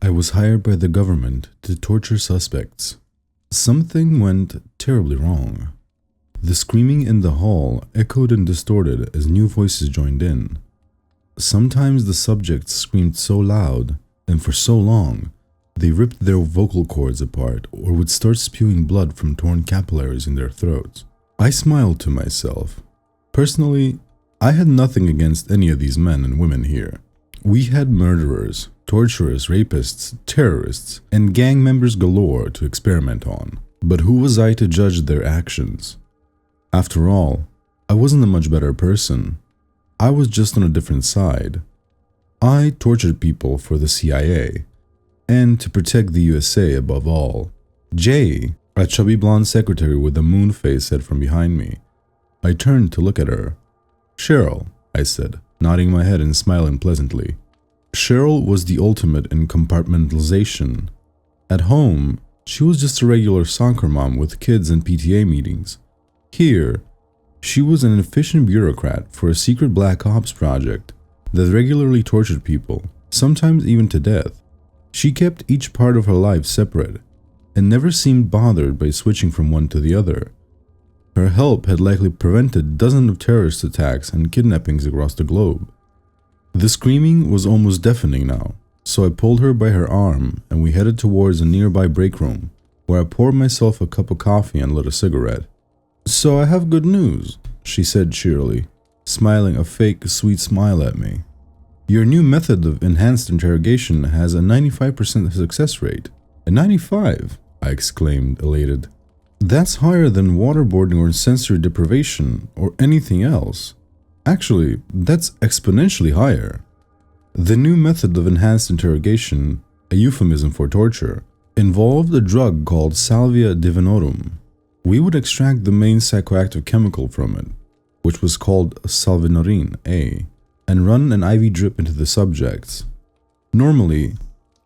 I was hired by the government to torture suspects. Something went terribly wrong. The screaming in the hall echoed and distorted as new voices joined in. Sometimes the subjects screamed so loud and for so long, they ripped their vocal cords apart or would start spewing blood from torn capillaries in their throats. I smiled to myself. Personally, I had nothing against any of these men and women here. We had murderers, torturers, rapists, terrorists, and gang members galore to experiment on. But who was I to judge their actions? After all, I wasn't a much better person. I was just on a different side. I tortured people for the CIA, and to protect the USA above all. Jay, a chubby blonde secretary with a moon face, said from behind me. I turned to look at her. Cheryl, I said, nodding my head and smiling pleasantly. Cheryl was the ultimate in compartmentalization. At home, she was just a regular soccer mom with kids and PTA meetings. Here, she was an efficient bureaucrat for a secret black ops project that regularly tortured people, sometimes even to death. She kept each part of her life separate and never seemed bothered by switching from one to the other. Her help had likely prevented dozens of terrorist attacks and kidnappings across the globe. The screaming was almost deafening now, so I pulled her by her arm and we headed towards a nearby break room, where I poured myself a cup of coffee and lit a cigarette. "So I have good news," she said cheerily, smiling a fake, sweet smile at me. "Your new method of enhanced interrogation has a 95% success rate." "A 95?" I exclaimed, elated. "That's higher than waterboarding or sensory deprivation or anything else. Actually, that's exponentially higher." The new method of enhanced interrogation, a euphemism for torture, involved a drug called salvia divinorum. We would extract the main psychoactive chemical from it, which was called salvinorin A, and run an IV drip into the subjects. Normally,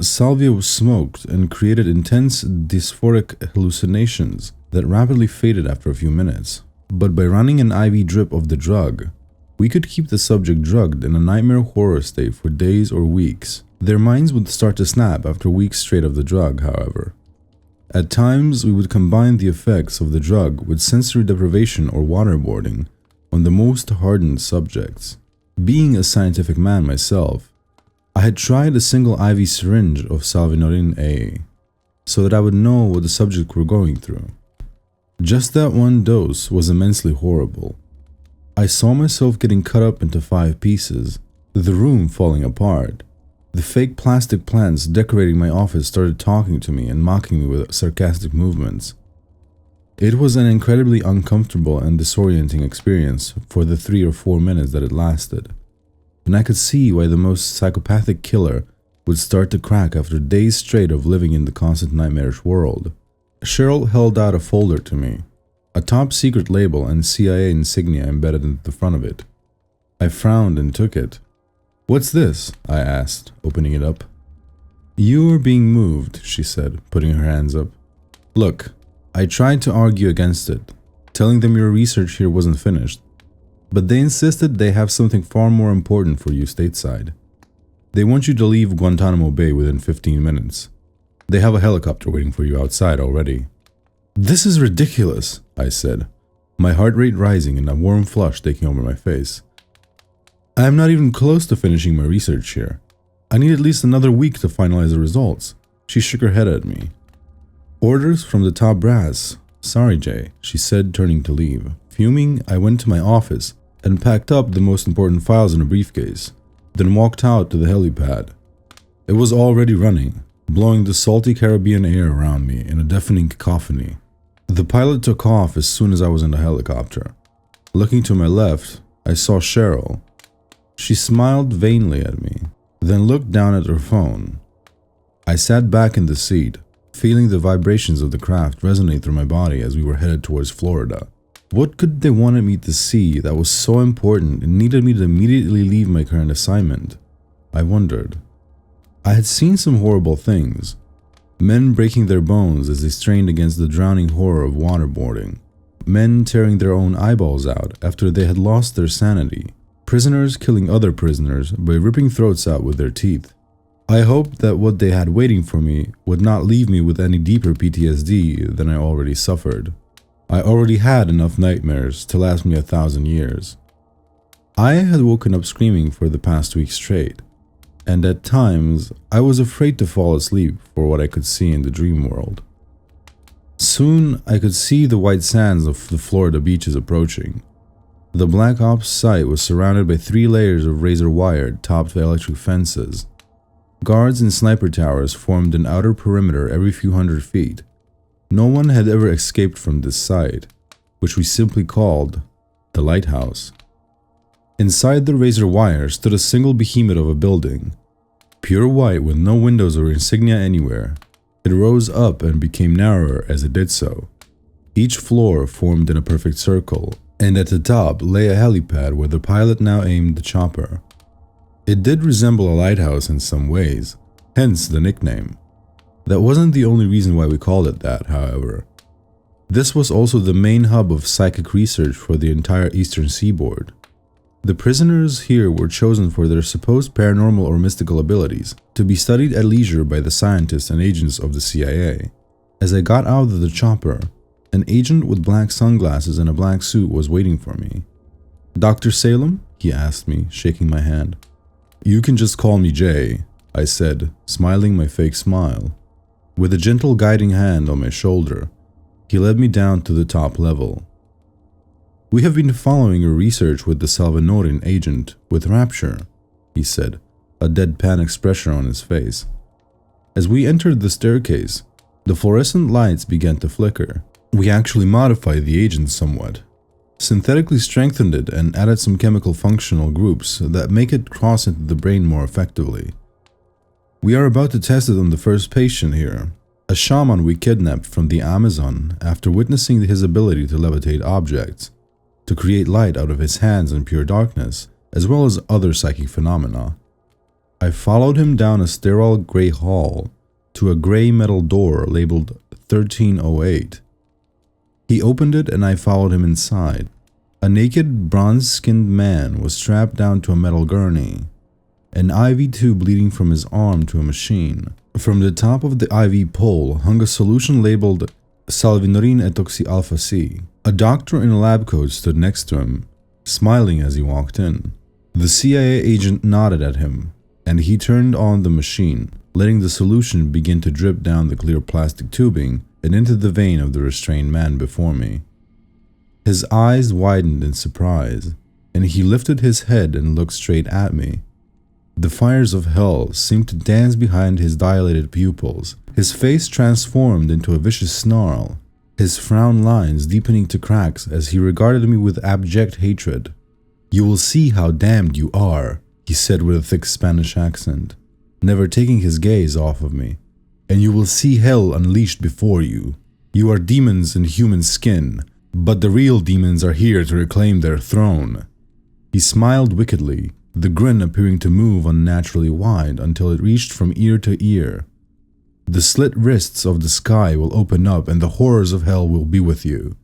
salvia was smoked and created intense dysphoric hallucinations that rapidly faded after a few minutes. But by running an IV drip of the drug, we could keep the subject drugged in a nightmare horror state for days or weeks. Their minds would start to snap after weeks straight of the drug, however. At times, we would combine the effects of the drug with sensory deprivation or waterboarding on the most hardened subjects. Being a scientific man myself, I had tried a single IV syringe of salvinorin A, so that I would know what the subjects were going through. Just that one dose was immensely horrible. I saw myself getting cut up into 5 pieces, the room falling apart. The fake plastic plants decorating my office started talking to me and mocking me with sarcastic movements. It was an incredibly uncomfortable and disorienting experience for the 3 or 4 minutes that it lasted, and I could see why the most psychopathic killer would start to crack after days straight of living in the constant nightmarish world. Cheryl held out a folder to me, a top secret label and CIA insignia embedded into the front of it. I frowned and took it. "What's this?" I asked, opening it up. "You are being moved," she said, putting her hands up. "Look, I tried to argue against it, telling them your research here wasn't finished, but they insisted they have something far more important for you stateside. They want you to leave Guantanamo Bay within 15 minutes. They have a helicopter waiting for you outside already." "This is ridiculous," I said, my heart rate rising and a warm flush taking over my face. "I am not even close to finishing my research here. I need at least another week to finalize the results." She shook her head at me. "Orders from the top brass. Sorry, Jay," she said, turning to leave. Fuming, I went to my office and packed up the most important files in a briefcase, then walked out to the helipad. It was already running, blowing the salty Caribbean air around me in a deafening cacophony. The pilot took off as soon as I was in the helicopter. Looking to my left, I saw Cheryl. She smiled vainly at me, then looked down at her phone. I sat back in the seat, feeling the vibrations of the craft resonate through my body as we were headed towards Florida. What could they wanted me to see that was so important and needed me to immediately leave my current assignment? I wondered. I had seen some horrible things. Men breaking their bones as they strained against the drowning horror of waterboarding. Men tearing their own eyeballs out after they had lost their sanity. Prisoners killing other prisoners by ripping throats out with their teeth. I hoped that what they had waiting for me would not leave me with any deeper PTSD than I already suffered. I already had enough nightmares to last me 1,000 years. I had woken up screaming for the past week straight, and at times I was afraid to fall asleep for what I could see in the dream world. Soon I could see the white sands of the Florida beaches approaching. The Black Ops site was surrounded by 3 layers of razor wire topped by electric fences. Guards and sniper towers formed an outer perimeter every few hundred feet. No one had ever escaped from this site, which we simply called the Lighthouse. Inside the razor wire stood a single behemoth of a building, pure white with no windows or insignia anywhere. It rose up and became narrower as it did so. Each floor formed in a perfect circle, and at the top lay a helipad where the pilot now aimed the chopper. It did resemble a lighthouse in some ways, hence the nickname. That wasn't the only reason why we called it that, however. This was also the main hub of psychic research for the entire eastern seaboard. The prisoners here were chosen for their supposed paranormal or mystical abilities, to be studied at leisure by the scientists and agents of the CIA. As I got out of the chopper, an agent with black sunglasses and a black suit was waiting for me. "Dr. Salem?" he asked me, shaking my hand. "You can just call me Jay," I said, smiling my fake smile. With a gentle guiding hand on my shoulder, he led me down to the top level. "We have been following your research with the Salvadorian agent with rapture," he said, a deadpan expression on his face. As we entered the staircase, the fluorescent lights began to flicker. We actually modified the agent somewhat, synthetically strengthened it and added some chemical functional groups that make it cross into the brain more effectively. We are about to test it on the first patient here, a shaman we kidnapped from the Amazon after witnessing his ability to levitate objects, to create light out of his hands in pure darkness, as well as other psychic phenomena. I followed him down a sterile gray hall to a gray metal door labeled 1308. He opened it and I followed him inside. A naked, bronze-skinned man was strapped down to a metal gurney, an IV tube leading from his arm to a machine. From the top of the IV pole hung a solution labeled Salvinorin etoxy alpha C. A doctor in a lab coat stood next to him, smiling as he walked in. The CIA agent nodded at him, and he turned on the machine, letting the solution begin to drip down the clear plastic tubing and into the vein of the restrained man before me. His eyes widened in surprise, and he lifted his head and looked straight at me. The fires of hell seemed to dance behind his dilated pupils. His face transformed into a vicious snarl, his frown lines deepening to cracks as he regarded me with abject hatred. "You will see how damned you are," he said with a thick Spanish accent, never taking his gaze off of me. "And you will see hell unleashed before you. You are demons in human skin, but the real demons are here to reclaim their throne." He smiled wickedly, the grin appearing to move unnaturally wide until it reached from ear to ear. "The slit wrists of the sky will open up and the horrors of hell will be with you."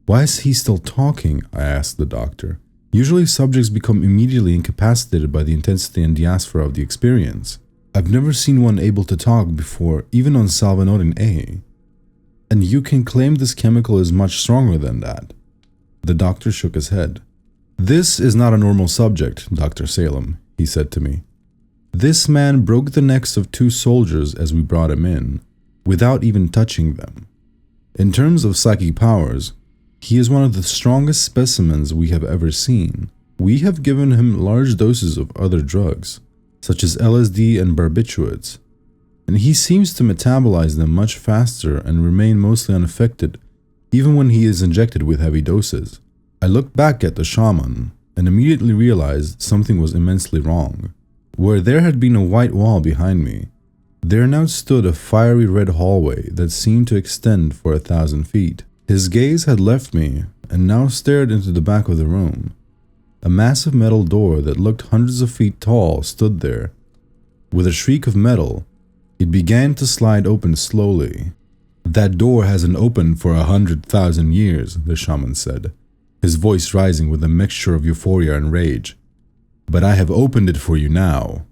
"Why is he still talking?" I asked the doctor. "Usually subjects become immediately incapacitated by the intensity and diaspora of the experience. I've never seen one able to talk before, even on Salvadorian A. And you can claim this chemical is much stronger than that." The doctor shook his head. "This is not a normal subject, Dr. Salem," he said to me. "This man broke the necks of 2 soldiers as we brought him in, without even touching them. In terms of psychic powers, he is one of the strongest specimens we have ever seen. We have given him large doses of other drugs, such as LSD and barbiturates, and he seems to metabolize them much faster and remain mostly unaffected, even when he is injected with heavy doses." I looked back at the shaman and immediately realized something was immensely wrong. Where there had been a white wall behind me, there now stood a fiery red hallway that seemed to extend for 1,000 feet. His gaze had left me and now stared into the back of the room. A massive metal door that looked hundreds of feet tall stood there. With a shriek of metal, it began to slide open slowly. "That door hasn't opened for 100,000 years, the shaman said, his voice rising with a mixture of euphoria and rage. "But I have opened it for you now."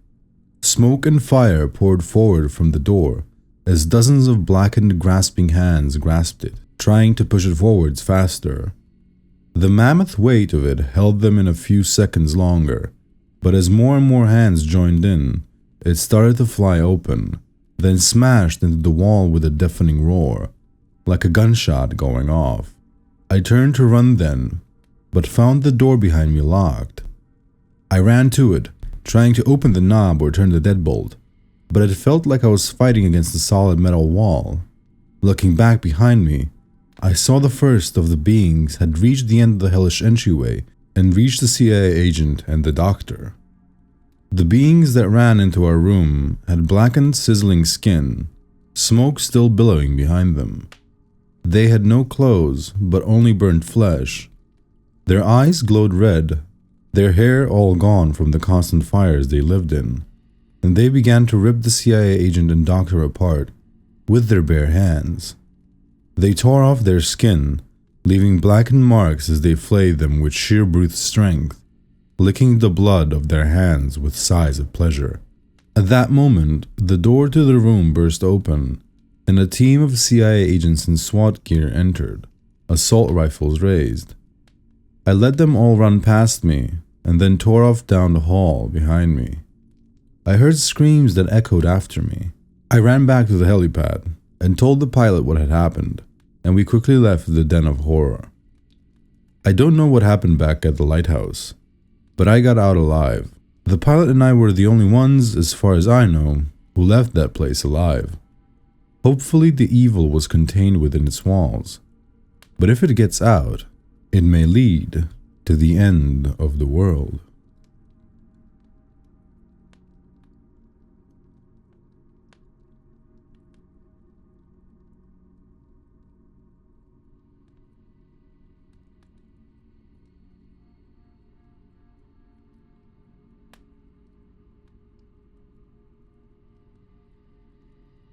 Smoke and fire poured forward from the door as dozens of blackened, grasping hands grasped it, trying to push it forwards faster. The mammoth weight of it held them in a few seconds longer, but as more and more hands joined in, it started to fly open, then smashed into the wall with a deafening roar, like a gunshot going off. I turned to run then, but found the door behind me locked. I ran to it, trying to open the knob or turn the deadbolt, but it felt like I was fighting against a solid metal wall. Looking back behind me, I saw the first of the beings had reached the end of the hellish entryway and reached the CIA agent and the doctor. The beings that ran into our room had blackened, sizzling skin, smoke still billowing behind them. They had no clothes, but only burnt flesh. Their eyes glowed red, their hair all gone from the constant fires they lived in, and they began to rip the CIA agent and doctor apart with their bare hands. They tore off their skin, leaving blackened marks as they flayed them with sheer brute strength, licking the blood of their hands with sighs of pleasure. At that moment, the door to the room burst open, and a team of CIA agents in SWAT gear entered, assault rifles raised. I let them all run past me, and then tore off down the hall behind me. I heard screams that echoed after me. I ran back to the helipad and told the pilot what had happened, and we quickly left the den of horror. I don't know what happened back at the Lighthouse, but I got out alive. The pilot and I were the only ones, as far as I know, who left that place alive. Hopefully the evil was contained within its walls, but if it gets out, it may lead to the end of the world.